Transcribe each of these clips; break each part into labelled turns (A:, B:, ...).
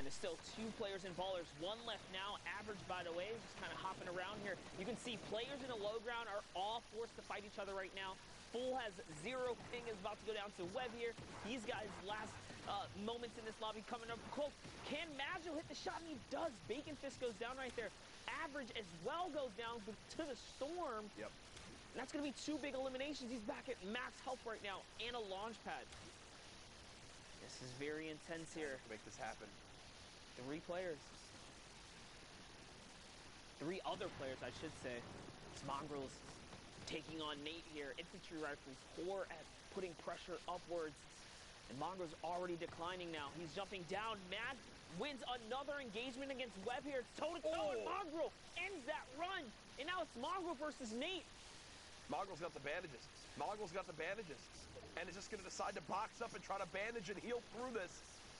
A: And there's still 2 players and ballers. 1 left now. Average, by the way, just kind of hopping around here. You can see players in the low ground are all forced to fight each other right now. Full has 0 ping, is about to go down to Webb here. These guys' last moments in this lobby coming up close. Can Magil hit the shot? And he does. Bacon Fist goes down right there. Average as well goes down to the Storm.
B: Yep.
A: And that's going to be 2 big eliminations. He's back at max health right now and a launch pad. This is very intense here.
B: Make this happen.
A: 3 players. 3 other players, I should say. It's Mongrels taking on Nate here. Infantry Rifles, poor at putting pressure upwards. And Mongrel's already declining now. He's jumping down. Mad wins another engagement against Webb here. It's toe-to-toe, and Mongrel ends that run. And now it's Mongrel versus Nate.
B: Mongrel's got the bandages. Mongrel's got the bandages. And is just going to decide to box up and try to bandage and heal through this.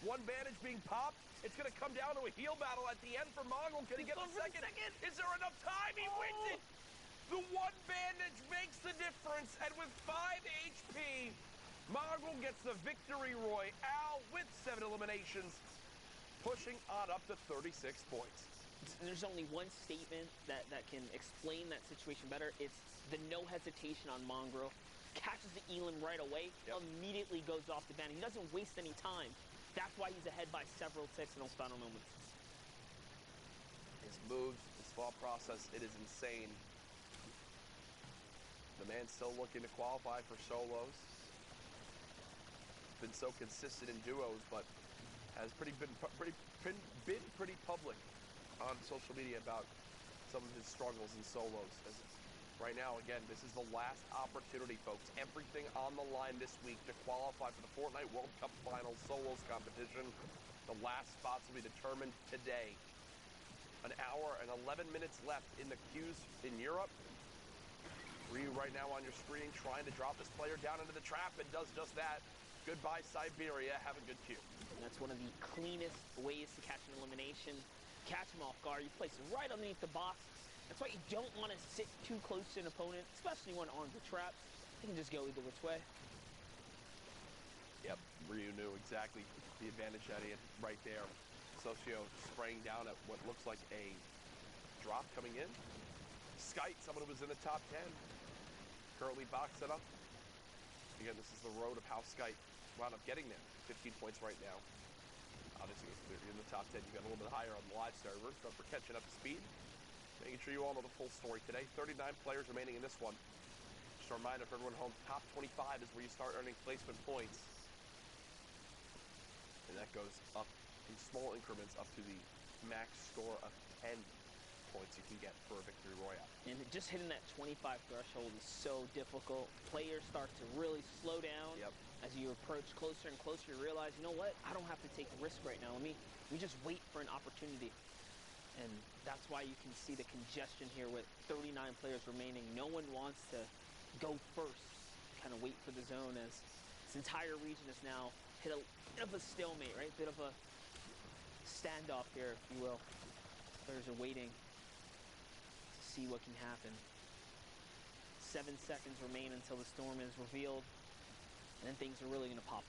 B: 1 bandage being popped. It's going to come down to a heal battle at the end for Mongrel. Can he get a second? Is there enough time? He wins it. The 1 bandage makes the difference. And with 5 HP, Mongrel gets the victory royale with 7 eliminations, pushing on up to 36 points.
A: There's only one statement that can explain that situation better. It's the no hesitation on Mongrel. Catches the Elam right away, immediately goes off the ban. He doesn't waste any time. That's why he's ahead by several ticks in those final moments.
B: His moves, his thought process, it is insane. The man's still looking to qualify for solos. Been so consistent in duos, but has been pretty public on social media about some of his struggles in solos. Right now, again, this is the last opportunity, folks. Everything on the line this week to qualify for the Fortnite World Cup Finals solos competition. The last spots will be determined today. An hour and 11 minutes left in the queues in Europe. Ryu right now on your screen trying to drop this player down into the trap and does just that. Goodbye, Siberia. Have a good queue.
A: And that's one of the cleanest ways to catch an elimination. Catch him off guard. You place him right underneath the box. That's why you don't want to sit too close to an opponent, especially when armed with traps. They can just go either which way.
B: Yep, Ryu knew exactly the advantage that he had right there. Socio spraying down at what looks like a drop coming in. Skite, someone who was in the top 10. Currently boxed it up. Again, this is the road of how Skite wound up getting there. 15 points right now. Obviously, if you're in the top 10, you got a little bit higher on the live server. So for catching up to speed, making sure you all know the full story today. 39 players remaining in this one. Just a reminder for everyone home, top 25 is where you start earning placement points. And that goes up in small increments up to the max score of 10 points you can get for a victory royale.
A: And just hitting that 25 threshold is so difficult. Players start to really slow down.
B: Yep.
A: As you approach closer and closer, you realize, you know what? I don't have to take a risk right now. Let me just wait for an opportunity. And that's why you can see the congestion here with 39 players remaining. No one wants to go first, kind of wait for the zone, as this entire region is now hit a bit of a stalemate, right? Bit of a standoff here, if you will. Players are waiting to see what can happen. 7 seconds remain until the storm is revealed, and then things are really going to pop.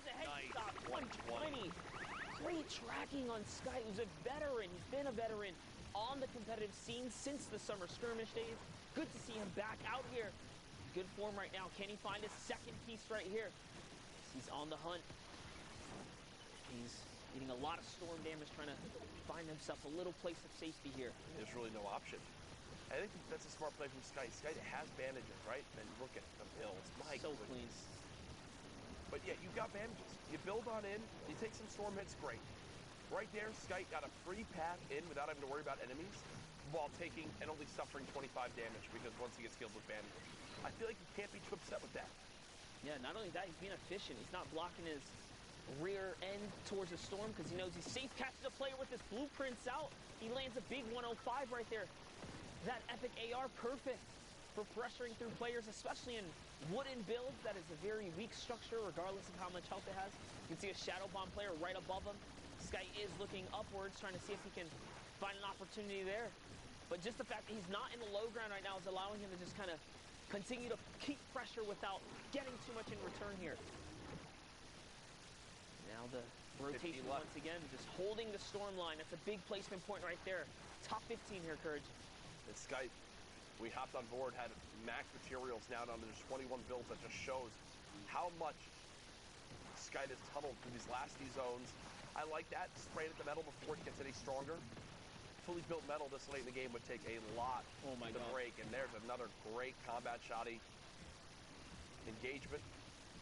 A: Nice. 120. Great tracking on Sky, who's a veteran. He's been a veteran on the competitive scene since the summer skirmish days. Good to see him back out here. Good form right now. Can he find his second piece right here? He's on the hunt. He's getting a lot of storm damage, trying to find himself a little place of safety here.
B: There's really no option. I think that's a smart play from Sky. Sky has bandages, right? And look at the builds. My
A: so
B: goodness.
A: clean.
B: But yeah, you've got bandages. You build on in, you take some storm hits, great. Right there, Skite got a free path in without having to worry about enemies while taking and only suffering 25 damage because once he gets killed with bandages. I feel like you can't be too upset with that.
A: Yeah, not only that, he's being efficient. He's not blocking his rear end towards the storm because he knows he's safe. Catches a player with his blueprints out. He lands a big 105 right there. That epic AR, perfect for pressuring through players, especially in wooden builds. That is a very weak structure regardless of how much health it has. You can see a Shadow Bomb player right above him. Skite is looking upwards, trying to see if he can find an opportunity there. But just the fact that he's not in the low ground right now is allowing him to just kind of continue to keep pressure without getting too much in return here. Now the rotation once again, just holding the storm line. That's a big placement point right there. Top 15 here, Courage.
B: And Skite, we hopped on board, had max materials now down to just 21 builds. That just shows how much Skite has tunneled through these last few zones. I like that. Spraying at the metal before it gets any stronger. Fully built metal this late in the game would take a lot to break. And there's another great combat shoddy. Engagement.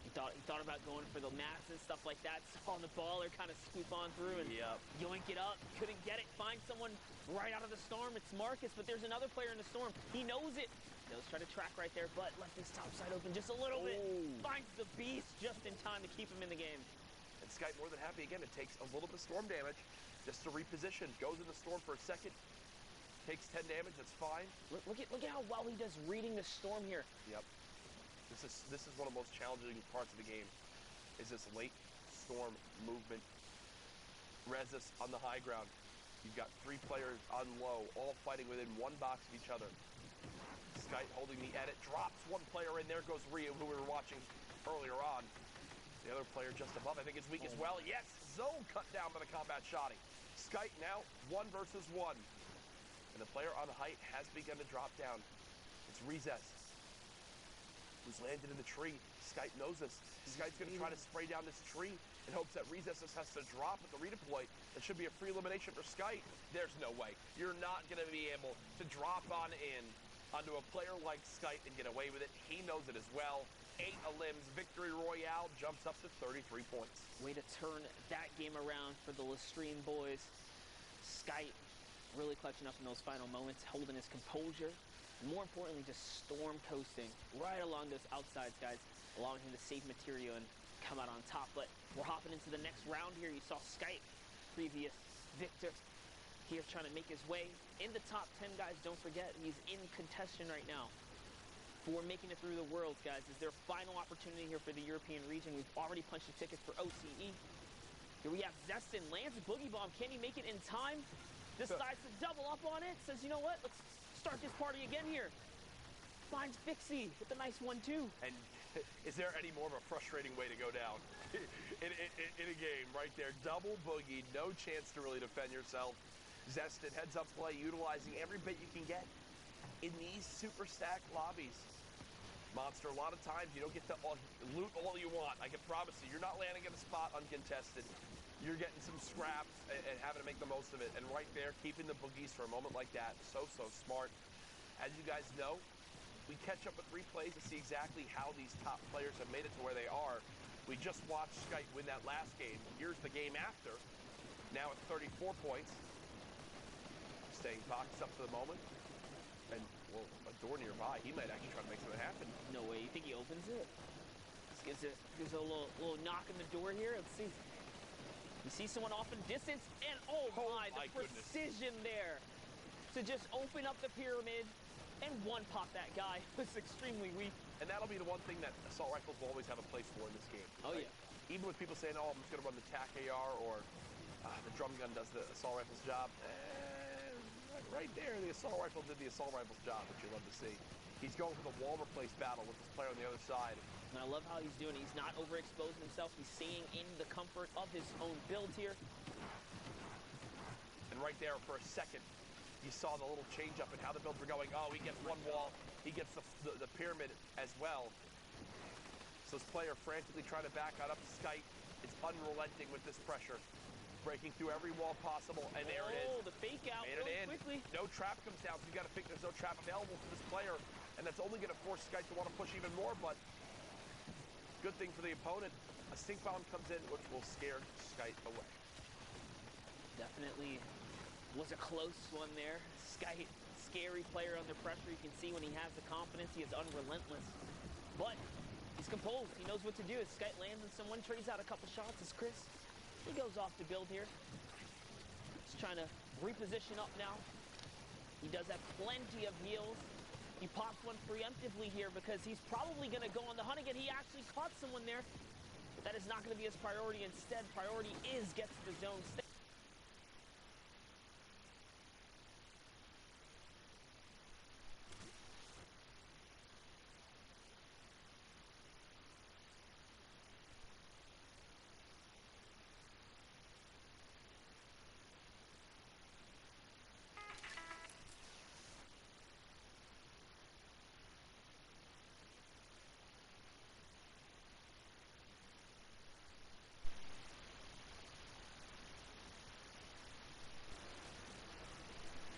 A: He thought about going for the mats and stuff like that. Saw the baller kind of scoop on through and yoink it up. Couldn't get it. Find someone right out of the storm. It's Marcus, but there's another player in the storm. He knows it. Knows try to track right there, but left his top side open just a little bit. Finds the beast just in time to keep him in the game.
B: And Skite more than happy. Again, it takes a little bit of storm damage just to reposition. Goes in the storm for a second. Takes 10 damage. That's fine.
A: Look at how well he does reading the storm here.
B: Yep. This is one of the most challenging parts of the game. Is this late storm movement. Rezus on the high ground. You've got 3 players on low, all fighting within 1 box of each other. Skite holding the edit, drops 1 player in. There goes Ryu, who we were watching earlier on. The other player just above, I think, is weak as well. Yes, Zone cut down by the combat shoddy. Skite now 1 versus 1. And the player on the height has begun to drop down. It's Rezus, who's landed in the tree. Skite knows this. Skite's going to try to spray down this tree in hopes that Rezus has to drop with the redeploy. That should be a free elimination for Skite. There's no way. You're not going to be able to drop on in onto a player like Skite and get away with it. He knows it as well. 8 limbs, victory royale, jumps up to 33 points.
A: Way to turn that game around for the Lastrine boys. Skite really clutching up in those final moments, holding his composure, and more importantly, just storm coasting right along those outsides, guys, allowing him to save material and come out on top. But we're hopping into the next round here. You saw Skite, previous victor, here trying to make his way in the top 10, guys. Don't forget, he's in contention right now for making it through the Worlds, guys. Is their final opportunity here for the European region. We've already punched the tickets for OCE. Here we have Zestin, lands a boogie bomb. Can he make it in time? Decides to double up on it. Says, you know what? Let's start this party again here. Finds Fixie with a nice 1-2.
B: And is there any more of a frustrating way to go down in a game right there? Double boogie, no chance to really defend yourself. Zestin heads up play, utilizing every bit you can get in these super stacked lobbies. Monster, a lot of times you don't get to loot all you want. I can promise you, you're not landing in a spot uncontested. You're getting some scraps and having to make the most of it. And right there, keeping the boogies for a moment like that, so smart. As you guys know, we catch up with replays to see exactly how these top players have made it to where they are. We just watched Skite win that last game. Here's the game after. Now at 34 points. Staying boxed up for the moment. And, well, a door nearby. He might actually try to make something happen.
A: No way. You think he opens it? Gives a little knock on the door here. Let's see. You see someone off in distance, and oh my, the precision there to just open up the pyramid and one-pop that guy. It's extremely weak.
B: And that'll be the one thing that assault rifles will always have a place for in this game.
A: Oh,
B: right?
A: yeah.
B: Even with people saying, oh, I'm just going to run the TAC AR or the drum gun does the assault rifle's job. Right there, the assault rifle did the assault rifle's job, which you love to see. He's going for the wall replace battle with this player on the other side.
A: And I love how he's doing it. He's not overexposing himself. He's staying in the comfort of his own build here.
B: And right there for a second, you saw the little change up in how the builds were going. Oh, he gets one wall. He gets the pyramid as well. So this player frantically trying to back out up. Skite is unrelenting with this pressure. Breaking through every wall possible, and there it is.
A: Oh, the fake out really quickly.
B: No trap comes down, so you got to think there's no trap available for this player, and that's only going to force Skite to want to push even more, but good thing for the opponent. A stink bomb comes in, which will scare Skite away.
A: Definitely was a close one there. Skite, scary player under pressure. You can see when he has the confidence, he is unrelentless. But he's composed. He knows what to do. As Skite lands on someone, trades out a couple shots. As Chris, he goes off to build here. He's trying to reposition up now. He does have plenty of heals. He pops one preemptively here because he's probably going to go on the hunt again. He actually caught someone there. That is not going to be his priority. Instead, priority is get to the zone.